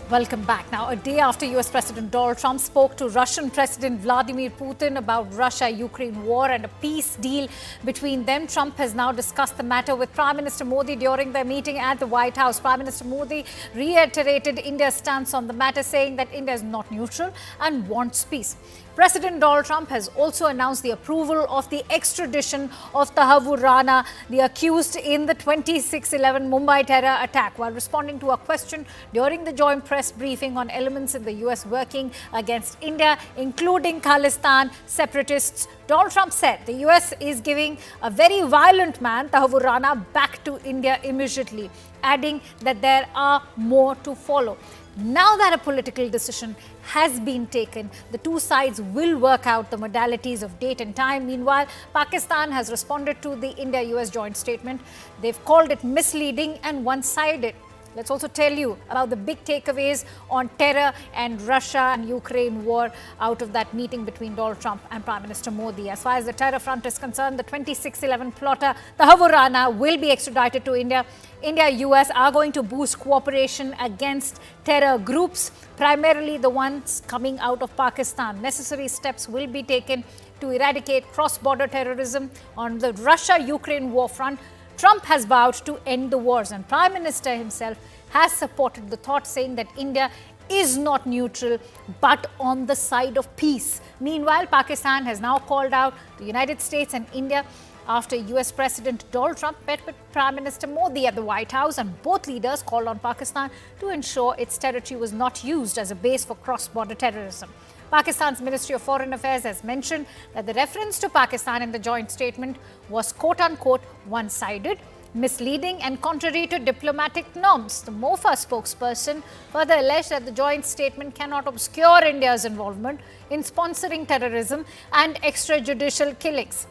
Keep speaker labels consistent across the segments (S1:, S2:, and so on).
S1: Welcome back. Now, a day after US President Donald Trump spoke to Russian President Vladimir Putin about Russia-Ukraine war and a peace deal between them, Trump has now discussed the matter with Prime Minister Modi during their meeting at the White House. Prime Minister Modi reiterated India's stance on the matter, saying that India is not neutral and wants peace. President Donald Trump has also announced the approval of the extradition of Tahawwur Rana, the accused in the 26/11 Mumbai terror attack. While responding to a question during the joint press briefing on elements in the US working against India, including Khalistan separatists, Donald Trump said the US is giving a very violent man, Tahawwur Rana, back to India immediately, adding that there are more to follow. Now that a political decision has been taken, the two sides will work out the modalities of date and time. Meanwhile, Pakistan has responded to the India-US joint statement. They've called it misleading and one-sided. Let's also tell you about the big takeaways on terror and Russia and Ukraine war out of that meeting between Donald Trump and Prime Minister Modi. As far as the terror front is concerned, the 26/11 plotter Tahawwur Rana will be extradited to India. India-US are going to boost cooperation against terror groups, primarily the ones coming out of Pakistan. Necessary steps will be taken to eradicate cross-border terrorism. On the Russia-Ukraine war front, Trump has vowed to end the wars, and Prime Minister himself has supported the thought, saying that India is not neutral but on the side of peace. Meanwhile, Pakistan has now called out the United States and India after US President Donald Trump met with Prime Minister Modi at the White House, and both leaders called on Pakistan to ensure its territory was not used as a base for cross-border terrorism. Pakistan's Ministry of Foreign Affairs has mentioned that the reference to Pakistan in the joint statement was quote-unquote one-sided, misleading and contrary to diplomatic norms. The MOFA spokesperson further alleged that the joint statement cannot obscure India's involvement in sponsoring terrorism and extrajudicial killings.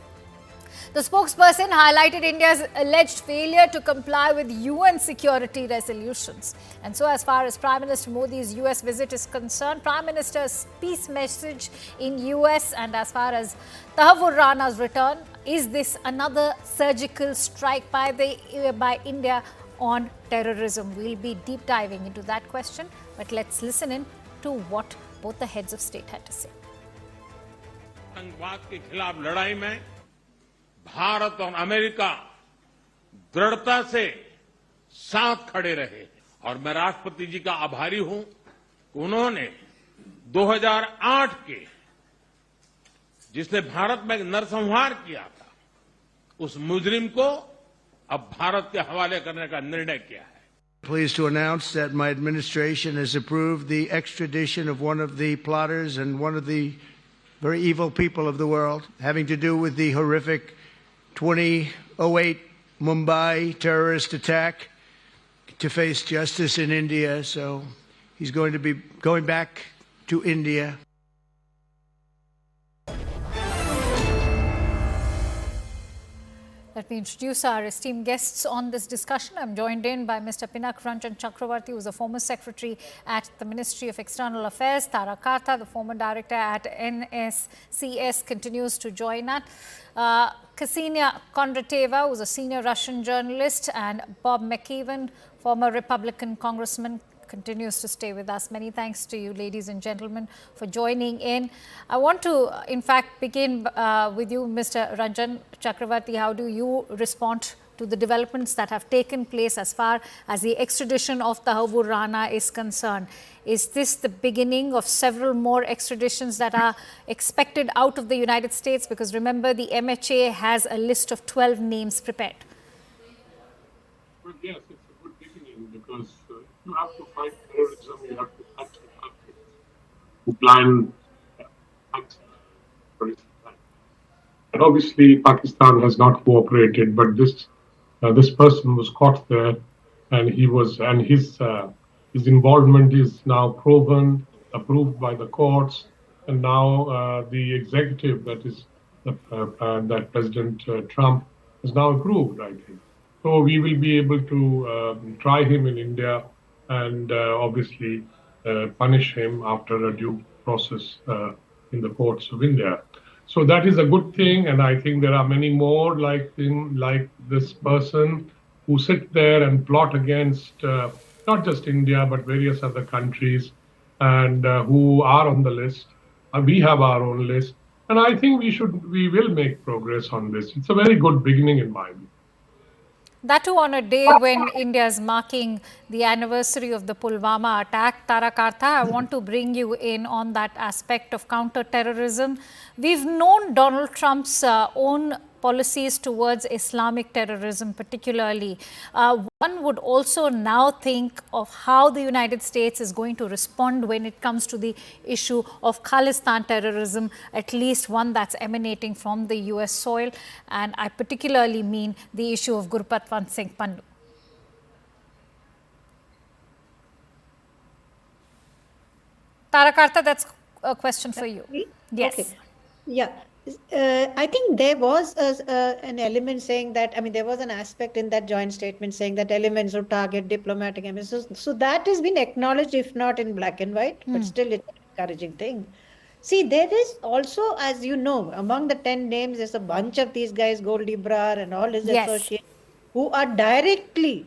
S1: The spokesperson highlighted India's alleged failure to comply with UN security resolutions. And so, as far as Prime Minister Modi's US visit is concerned, Prime Minister's peace message in US, and as far as Tahawwur Rana's return, is this another surgical strike by India on terrorism? We'll be deep diving into that question, but let's listen in to what both the heads of state had to say.
S2: आतंकवाद के खिलाफ लड़ाई में भारत और America दृढ़ता से साथ खड़े रहे, और मैं राष्ट्रपति जी का आभारी हूं कि उन्होंने 2008 के जिसने भारत में नरसंहार किया था, उस मुजरिम को अब भारत के हवाले करने का निर्णय किया है.
S3: Pleased to announce that my administration has approved the extradition of one of the plotters and one of the very evil people of the world, having to do with the horrific 2008 Mumbai terrorist attack, to face justice in India. So he's going to be going back to India.
S1: Let me introduce our esteemed guests on this discussion. I'm joined in by Mr. Pinak Ranjan Chakravarti, who is a former secretary at the Ministry of External Affairs. Tara Karta, the former director at NSCS, continues to join us. Ksenia Kondrateva, who is a senior Russian journalist, and Bob McKeevan, former Republican congressman, continues to stay with us. Many thanks to you, ladies and gentlemen, for joining in. I want to, in fact, begin with you, Mr. Ranjan Chakravarti. How do you respond to the developments that have taken place as far as the extradition of Tahawwur Rana is concerned? Is this the beginning of several more extraditions that are expected out of the United States? Because remember, the MHA has a list of 12 names prepared.
S4: Well, yes, it's a good beginning, because you have to fight terrorism, you have to fight to plan terrorism. And obviously, Pakistan has not cooperated, but this person was caught there, and his involvement is now proven, approved by the courts, and now the executive that President Trump has now approved, I think. So we will be able to try him in India and obviously punish him after a due process in the courts of India. So that is a good thing, and I think there are many more like him, like this person, who sit there and plot against not just India, but various other countries, and who are on the list. We have our own list. And I think we will make progress on this. It's a very good beginning in my view.
S1: That too on a day when India is marking the anniversary of the Pulwama attack. Tara Kartha, I want to bring you in on that aspect of counter-terrorism. We've known Donald Trump's own policies towards Islamic terrorism particularly. One would also now think of how the United States is going to respond when it comes to the issue of Khalistan terrorism, at least one that's emanating from the US soil. And I particularly mean the issue of Gurpatwant Singh Pannu. Tara Kartha, that's a question for you. Yes.
S5: Okay. Yeah. I think there was an element saying that, I mean, there was an aspect in that joint statement saying that elements would target diplomatic emissions. So that has been acknowledged, if not in black and white, but still it's an encouraging thing. See, there is also, as you know, among the 10 names, there's a bunch of these guys, Goldie Brar and all his associates, who are directly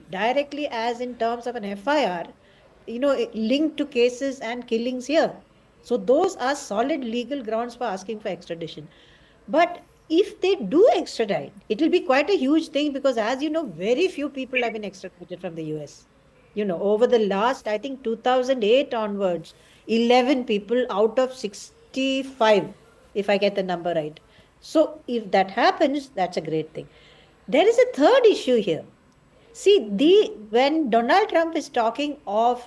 S5: as in terms of an FIR, linked to cases and killings here. So those are solid legal grounds for asking for extradition. But if they do extradite, it will be quite a huge thing because, as you know, very few people have been extradited from the US. Over the last, I think, 2008 onwards, 11 people out of 65, if I get the number right. So if that happens, that's a great thing. There is a third issue here. See, when Donald Trump is talking of,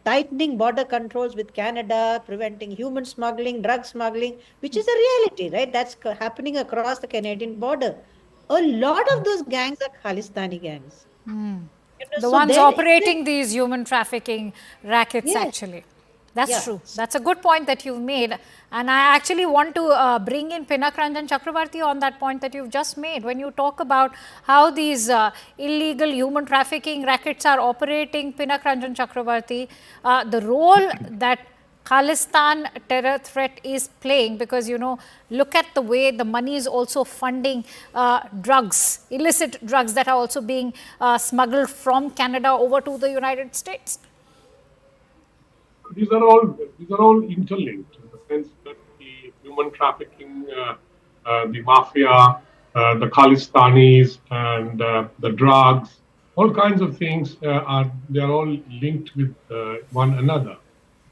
S5: tightening border controls with Canada, preventing human smuggling, drug smuggling, which is a reality, right? That's happening across the Canadian border. A lot of those gangs are Khalistani gangs.
S1: The ones operating these human trafficking rackets, actually. That's true. That's a good point that you've made. And I actually want to bring in Pinak Ranjan Chakravarti on that point that you've just made. When you talk about how these illegal human trafficking rackets are operating, Pinak Ranjan Chakravarti, the role that Khalistan terror threat is playing, because, look at the way the money is also funding drugs, illicit drugs that are also being smuggled from Canada over to the United States.
S4: These are all interlinked in the sense that the human trafficking, the mafia, the Khalistanis, and the drugs, all kinds of things they are all linked with one another,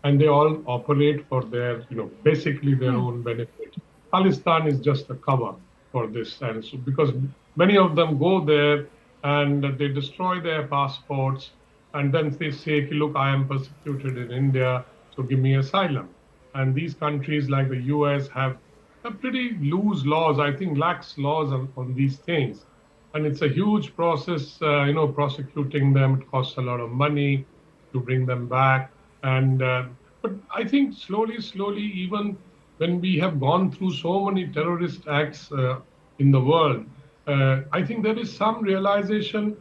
S4: and they all operate for their basically their own benefit. Khalistan is just a cover for this, and so because many of them go there and they destroy their passports. And then they say, look, I am persecuted in India, so give me asylum. And these countries like the US have a pretty loose laws, I think lax laws on these things. And it's a huge process, prosecuting them. It costs a lot of money to bring them back. And but I think slowly, even when we have gone through so many terrorist acts in the world, I think there is some realization,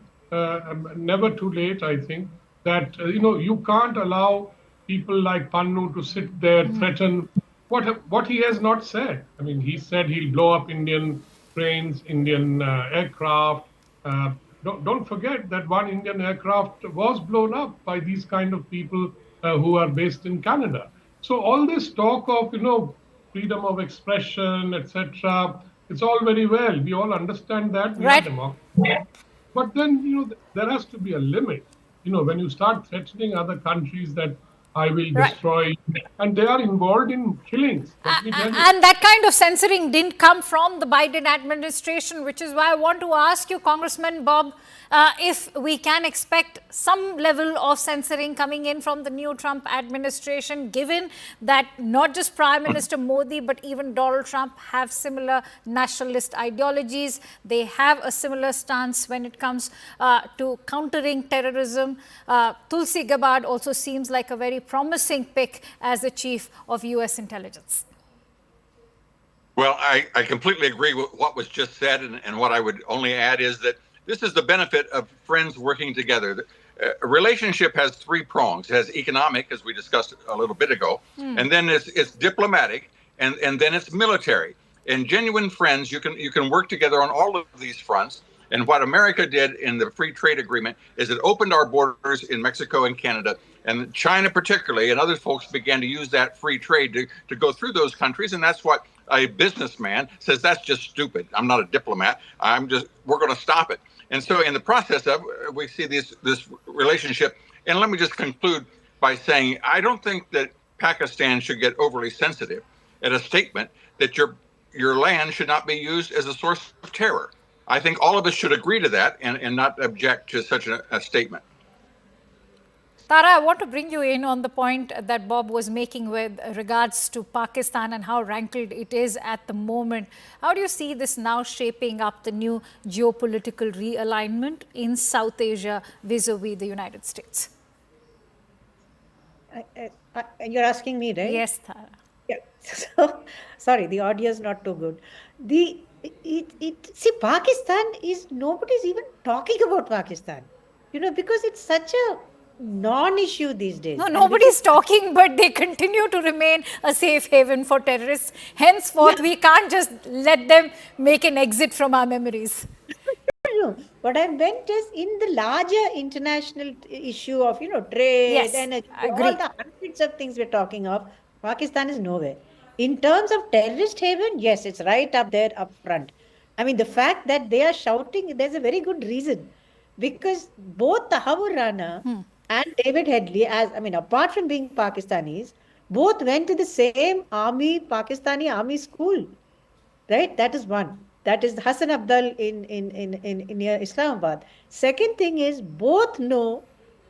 S4: never too late, I think, that, you can't allow people like Pannu to sit there, threaten what he has not said. I mean, he said he'll blow up Indian planes, Indian aircraft. Don't forget that one Indian aircraft was blown up by these kind of people who are based in Canada. So all this talk of, freedom of expression, etc., it's all very well. We all understand that. We are democracy. But then, there has to be a limit. When you start threatening other countries that I will destroy, and they are involved in killings.
S1: And that kind of censoring didn't come from the Biden administration, which is why I want to ask you, Congressman Bob, if we can expect some level of censoring coming in from the new Trump administration, given that not just Prime Minister Modi, but even Donald Trump have similar nationalist ideologies. They have a similar stance when it comes to countering terrorism. Tulsi Gabbard also seems like a very promising pick as the chief of U.S. intelligence.
S6: Well, I completely agree with what was just said, and what I would only add is that this is the benefit of friends working together. A relationship has three prongs. It has economic, as we discussed a little bit ago, and then it's diplomatic, and then it's military. And genuine friends, you can work together on all of these fronts. And what America did in the free trade agreement is it opened our borders in Mexico and Canada, and China particularly, and other folks began to use that free trade to go through those countries. And that's what a businessman says, that's just stupid. I'm not a diplomat. We're going to stop it. And so in the process of, we see this relationship. And let me just conclude by saying, I don't think that Pakistan should get overly sensitive at a statement that your land should not be used as a source of terror. I think all of us should agree to that and not object to such a statement.
S1: Tara, I want to bring you in on the point that Bob was making with regards to Pakistan and how rankled it is at the moment. How do you see this now shaping up the new geopolitical realignment in South Asia vis-a-vis the United States?
S5: You're asking me, right?
S1: Yes, Tara.
S5: Yeah. So, sorry, the audio is not too good. See, Pakistan is, nobody's even talking about Pakistan, because it's such a non-issue these days.
S1: No, nobody's talking, but they continue to remain a safe haven for terrorists. Henceforth, we can't just let them make an exit from our memories.
S5: No, what I meant is in the larger international issue of, trade,
S1: yes,
S5: energy,
S1: agree.
S5: all the hundreds of things we're talking of, Pakistan is nowhere. In terms of terrorist haven, yes, it's right up there, up front. I mean, the fact that they are shouting, there's a very good reason. Because both Tahawwur Rana and David Headley, apart from being Pakistanis, both went to the same Pakistani army school. Right? That is one. That is Hassan Abdal in near Islamabad. Second thing is, both know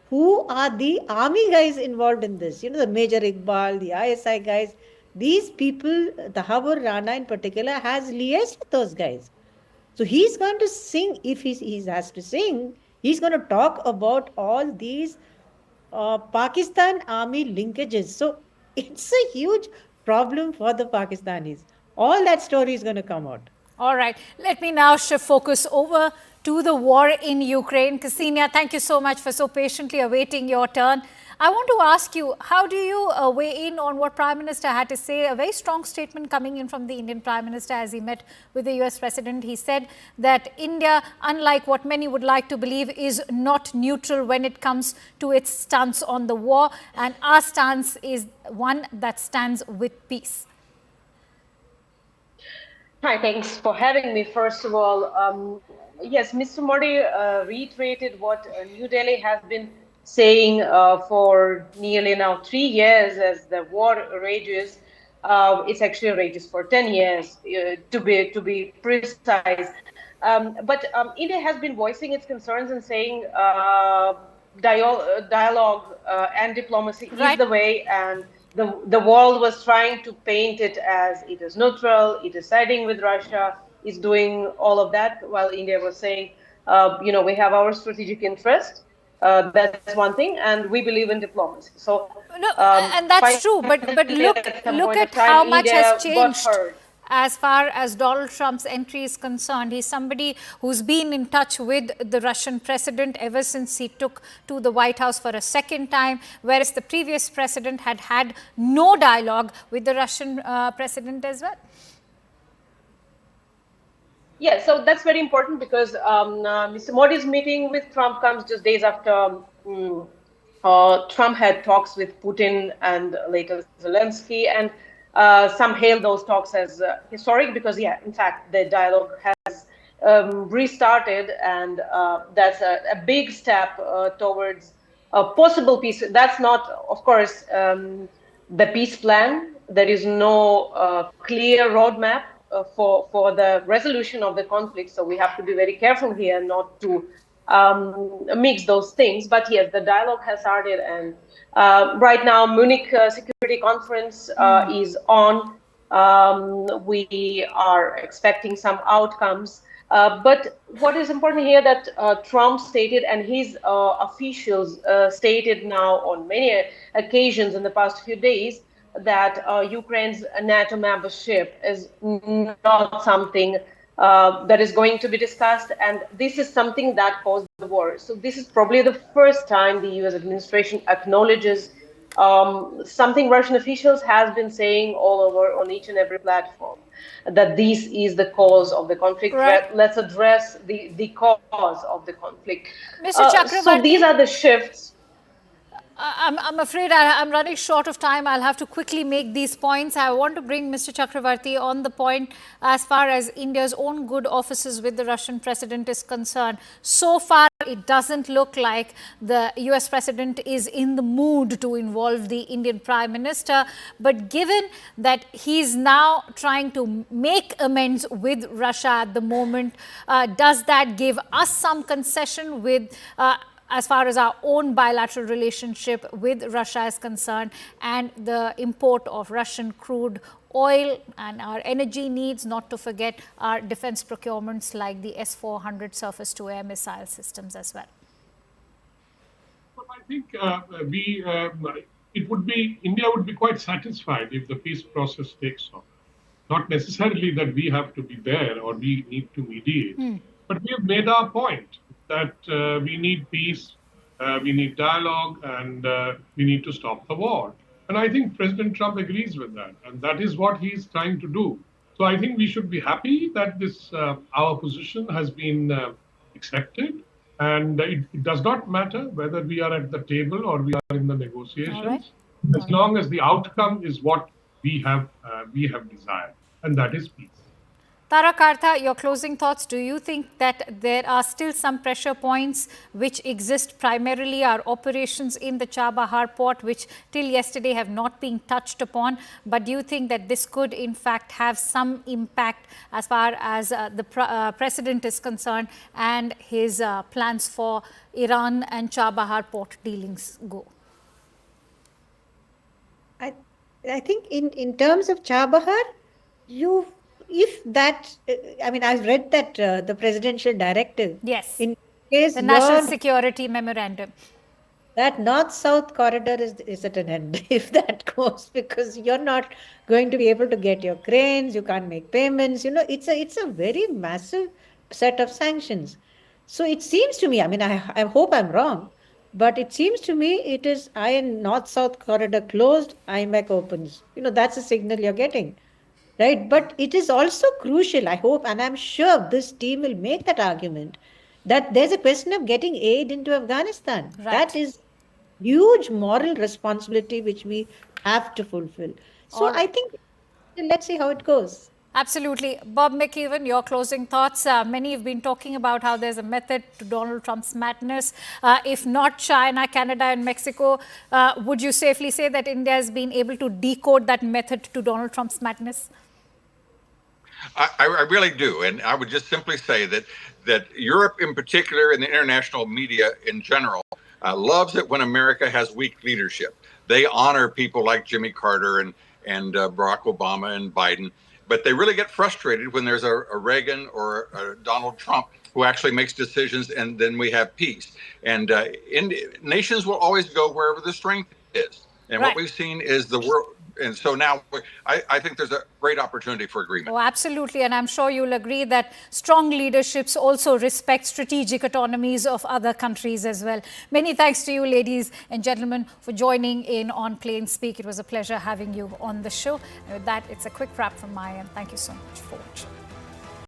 S5: who are the army guys involved in this. The Major Iqbal, the ISI guys. These people, Tahawwur Rana in particular, has liaised with those guys. So he's going to sing, if he has to sing, he's going to talk about all these Pakistan army linkages. So it's a huge problem for the Pakistanis. All that story is going to come out.
S1: All right. Let me now shift focus over to the war in Ukraine. Ksenia, thank you so much for so patiently awaiting your turn. I want to ask you, how do you weigh in on what Prime Minister had to say? A very strong statement coming in from the Indian Prime Minister as he met with the US President. He said that India, unlike what many would like to believe, is not neutral when it comes to its stance on the war. And our stance is one that stands with peace.
S7: Hi, thanks for having me. First of all, yes, Mr. Modi reiterated what New Delhi has been saying for nearly now 3 years as the war rages. It's actually rages for 10 years, to be precise. But India has been voicing its concerns and saying dialogue and diplomacy is the way, and the world was trying to paint it as it is neutral, it is siding with Russia, is doing all of that, while India was saying, we have our strategic interest. That's one thing, and we believe in diplomacy. So,
S1: and that's true. But look at how much has changed as far as Donald Trump's entry is concerned. He's somebody who's been in touch with the Russian president ever since he took to the White House for a second time, whereas the previous president had no dialogue with the Russian president as well.
S7: Yeah, so that's very important because Mr. Modi's meeting with Trump comes just days after Trump had talks with Putin and later Zelensky, and some hail those talks as historic because, yeah, in fact, the dialogue has restarted, and that's a big step towards a possible peace. That's not, of course, the peace plan. There is no clear roadmap for the resolution of the conflict. So we have to be very careful here not to mix those things. But yes, the dialogue has started, and right now Munich Security Conference is on. We are expecting some outcomes. But what is important here that Trump stated, and his officials stated now on many occasions in the past few days, that Ukraine's NATO membership is not something that is going to be discussed, and this is something that caused the war. So this is probably the first time the US administration acknowledges something Russian officials has been saying all over on each and every platform, that this is the cause of the conflict.
S1: Right.
S7: Let's address the cause of the conflict.
S1: Mr.
S7: So
S1: Chakravarti,
S7: these are the shifts.
S1: I'm afraid I'm running short of time. I'll have to quickly make these points. I want to bring Mr. Chakravarti on the point as far as India's own good offices with the Russian president is concerned. So far, it doesn't look like the US president is in the mood to involve the Indian Prime Minister. But given that he's now trying to make amends with Russia at the moment, does that give us some concession with as far as our own bilateral relationship with Russia is concerned, and the import of Russian crude oil and our energy needs, not to forget our defense procurements like the S-400 surface-to-air missile systems as well?
S4: Well, I think India would be quite satisfied if the peace process takes off. Not necessarily that we have to be there or we need to mediate, but we have made our point that we need peace, we need dialogue, and we need to stop the war. And I think President Trump agrees with that, and that is what he's trying to do. So I think we should be happy that this our position has been accepted, and it does not matter whether we are at the table or we are in the negotiations, as long as the outcome is what we have desired, and that is peace.
S1: Tara Kartha, your closing thoughts. Do you think that there are still some pressure points which exist, primarily our operations in the Chabahar port, which till yesterday have not been touched upon? But do you think that this could in fact have some impact as far as the president is concerned and his plans for Iran and Chabahar port dealings go?
S5: I think in terms of Chabahar, I've read that the presidential directive.
S1: Yes.
S5: In case
S1: the National Security Memorandum.
S5: That north-south corridor is at an end if that goes, because you're not going to be able to get your cranes, you can't make payments. It's a very massive set of sanctions. So it seems to me, I hope I'm wrong, but it seems to me it is north-south corridor closed, IMEC opens. That's a signal you're getting. Right, but it is also crucial, I hope, and I'm sure this team will make that argument, that there's a question of getting aid into Afghanistan.
S1: Right.
S5: That is huge moral responsibility which we have to fulfill. So I think let's see how it goes.
S1: Absolutely. Bob McKeeven, your closing thoughts. Many have been talking about how there's a method to Donald Trump's madness. If not China, Canada and Mexico, would you safely say that India has been able to decode that method to Donald Trump's madness?
S6: I really do. And I would just simply say that Europe in particular and the international media in general loves it when America has weak leadership. They honor people like Jimmy Carter and Barack Obama and Biden. But they really get frustrated when there's a Reagan or a Donald Trump who actually makes decisions, and then we have peace. And nations will always go wherever the strength is. And what we've seen is the world. And so now I think there's a great opportunity for agreement.
S1: Oh, absolutely. And I'm sure you'll agree that strong leaderships also respect strategic autonomies of other countries as well. Many thanks to you, ladies and gentlemen, for joining in on Plain Speak. It was a pleasure having you on the show. And with that, it's a quick wrap from my end. Thank you so much for watching.